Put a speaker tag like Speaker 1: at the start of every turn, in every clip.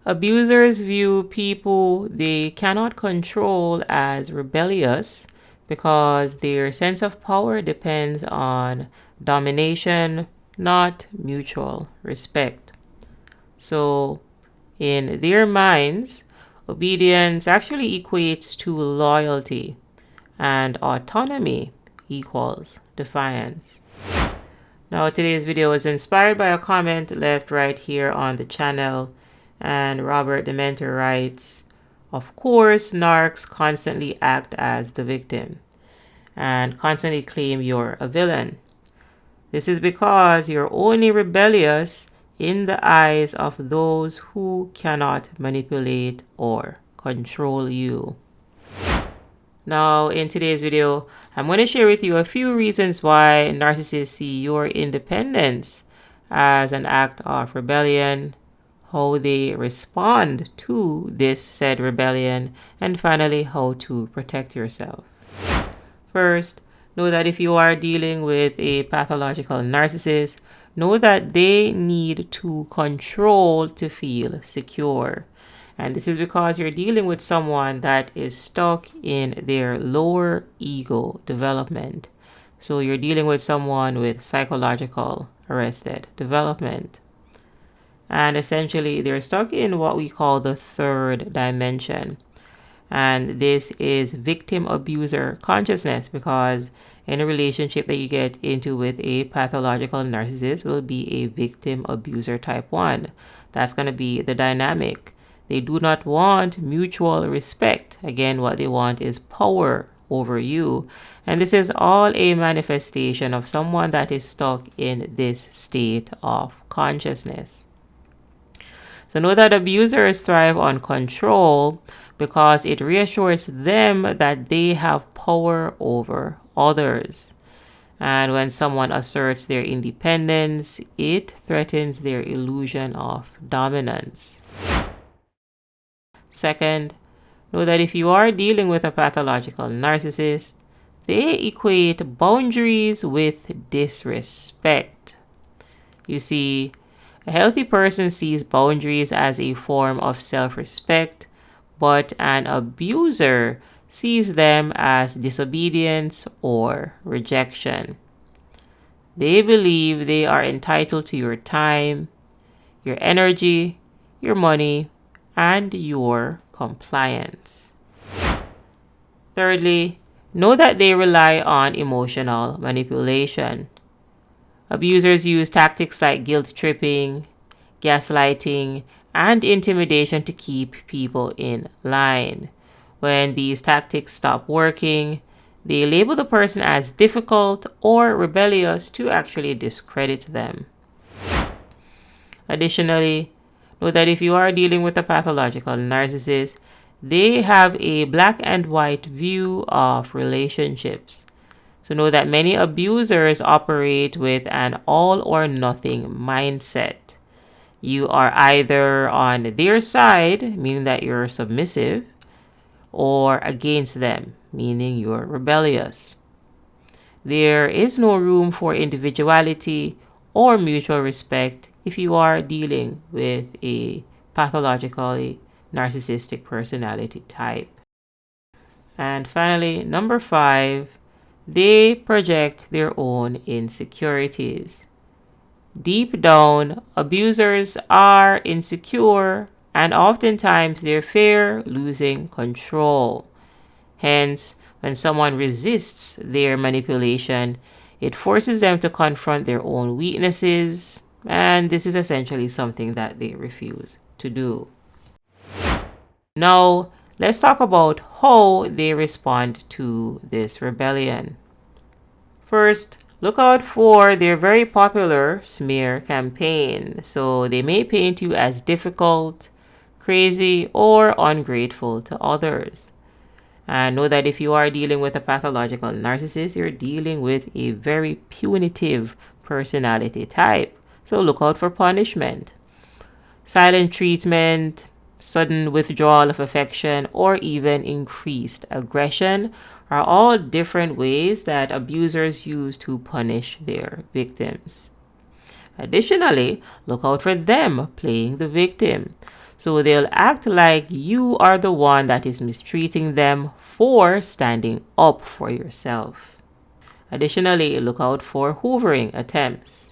Speaker 1: Abusers view people they cannot control as rebellious because their sense of power depends on domination, not mutual respect. So, in their minds, obedience actually equates to loyalty, and autonomy equals defiance. Now, today's video was inspired by a comment left right here on the channel, and Robert the Mentor writes, of course, narcs constantly act as the victim and constantly claim you're a villain. This is because you're only rebellious in the eyes of those who cannot manipulate or control you. Now, in today's video, I'm going to share with you a few reasons why narcissists see your independence as an act of rebellion, how they respond to this said rebellion, and finally, how to protect yourself. First, know that if you are dealing with a pathological narcissist, know that they need to control to feel secure. And this is because you're dealing with someone that is stuck in their lower ego development. So you're dealing with someone with psychological arrested development. And essentially, they're stuck in what we call the third dimension. And this is victim abuser consciousness, because any relationship that you get into with a pathological narcissist will be a victim abuser type 1. That's going to be the dynamic. They do not want mutual respect. Again, what they want is power over you. And this is all a manifestation of someone that is stuck in this state of consciousness. So know that abusers thrive on control because it reassures them that they have power over others. And when someone asserts their independence, it threatens their illusion of dominance. Second, know that if you are dealing with a pathological narcissist, they equate boundaries with disrespect. You see, a healthy person sees boundaries as a form of self-respect, but an abuser sees them as disobedience or rejection. They believe they are entitled to your time, your energy, your money, and your compliance. Thirdly, know that they rely on emotional manipulation. Abusers use tactics like guilt tripping, gaslighting, and intimidation to keep people in line. When these tactics stop working, they label the person as difficult or rebellious to actually discredit them. Additionally, know that if you are dealing with a pathological narcissist, they have a black and white view of relationships. So know that many abusers operate with an all or nothing mindset. You are either on their side, meaning that you're submissive, or against them, meaning you're rebellious. There is no room for individuality or mutual respect if you are dealing with a pathologically narcissistic personality type. And finally, number 5, they project their own insecurities. Deep down, abusers are insecure and oftentimes they fear losing control. Hence, when someone resists their manipulation, it forces them to confront their own weaknesses, and this is essentially something that they refuse to do. Now, let's talk about how they respond to this rebellion. First, look out for their very popular smear campaign. So they may paint you as difficult, crazy, or ungrateful to others. And know that if you are dealing with a pathological narcissist, you're dealing with a very punitive personality type. So look out for punishment. Silent treatment, sudden withdrawal of affection, or even increased aggression are all different ways that abusers use to punish their victims. Additionally, look out for them playing the victim. So they'll act like you are the one that is mistreating them for standing up for yourself. Additionally, look out for hoovering attempts.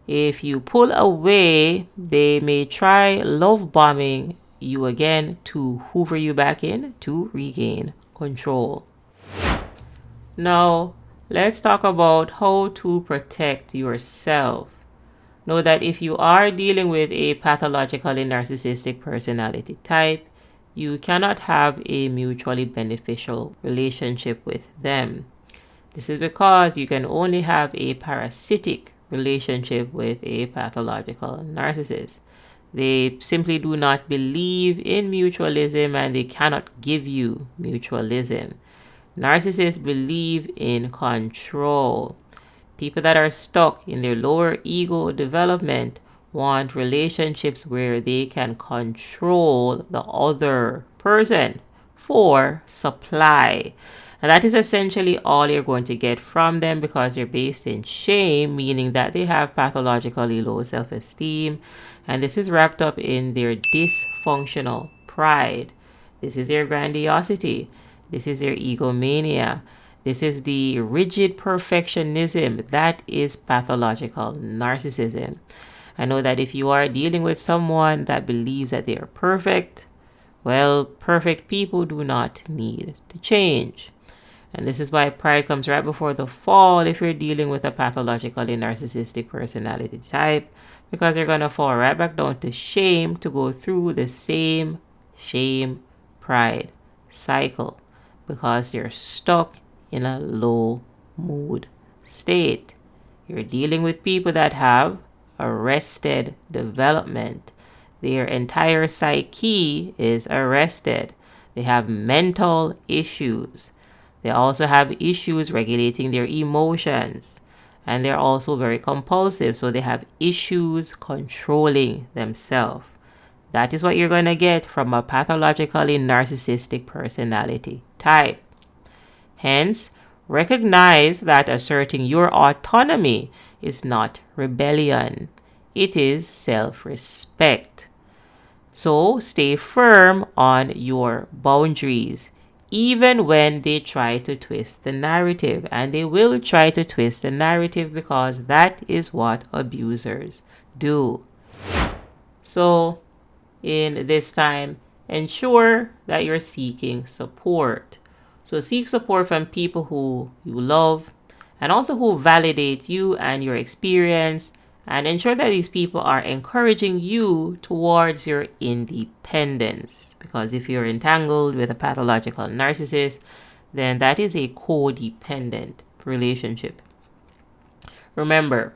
Speaker 1: If you pull away, they may try love bombing you again to hoover you back in to regain control. Now, let's talk about how to protect yourself. Know that if you are dealing with a pathologically narcissistic personality type, you cannot have a mutually beneficial relationship with them. This is because you can only have a parasitic relationship with a pathological narcissist. They simply do not believe in mutualism and they cannot give you mutualism. Narcissists believe in control. People that are stuck in their lower ego development want relationships where they can control the other person for supply. And that is essentially all you're going to get from them because they're based in shame, meaning that they have pathologically low self-esteem. And this is wrapped up in their dysfunctional pride. This is their grandiosity. This is their egomania. This is the rigid perfectionism that is pathological narcissism. I know that if you are dealing with someone that believes that they are perfect, well, perfect people do not need to change. And this is why pride comes right before the fall if you're dealing with a pathologically narcissistic personality type, because you're going to fall right back down to shame to go through the same shame pride cycle because you're stuck in a low mood state. You're dealing with people that have arrested development. Their entire psyche is arrested. They have mental issues. They also have issues regulating their emotions. And they're also very compulsive, so they have issues controlling themselves. That is what you're going to get from a pathologically narcissistic personality type. Hence, recognize that asserting your autonomy is not rebellion. It is self-respect. So stay firm on your boundaries, even when they try to twist the narrative. And they will try to twist the narrative because that is what abusers do. So, in this time, ensure that you're seeking support. So seek support from people who you love and also who validate you and your experience, and ensure that these people are encouraging you towards your independence. Because if you're entangled with a pathological narcissist, then that is a codependent relationship. Remember,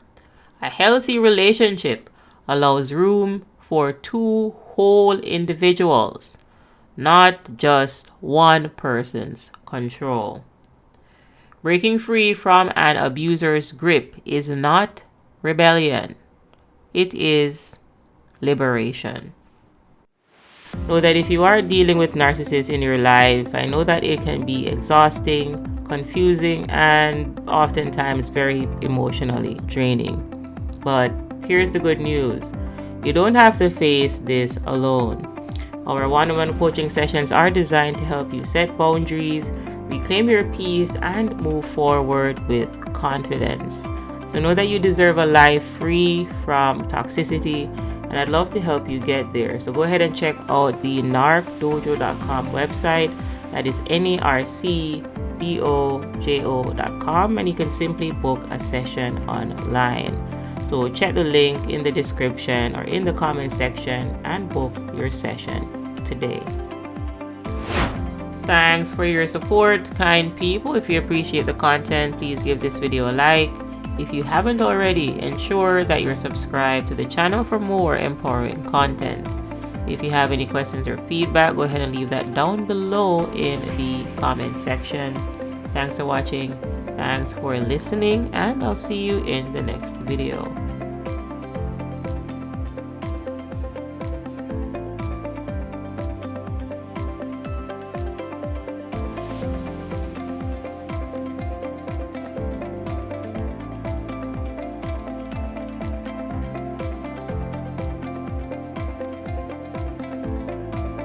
Speaker 1: a healthy relationship allows room for two whole individuals, not just one person's control. Breaking free from an abuser's grip is not rebellion. It is liberation. Know that if you are dealing with narcissists in your life, I know that it can be exhausting, confusing, and oftentimes very emotionally draining. But here's the good news. You don't have to face this alone. Our one-on-one coaching sessions are designed to help you set boundaries, reclaim your peace, and move forward with confidence. So know that you deserve a life free from toxicity, and I'd love to help you get there. So go ahead and check out the NarcDojo.com website. That is NarcDojo.com, and you can simply book a session online. So check the link in the description or in the comment section and book your session today. Thanks for your support, kind people. If you appreciate the content, please give this video a like. If you haven't already, ensure that you're subscribed to the channel for more empowering content. If you have any questions or feedback, go ahead and leave that down below in the comment section. Thanks for watching. Thanks for listening, and I'll see you in the next video.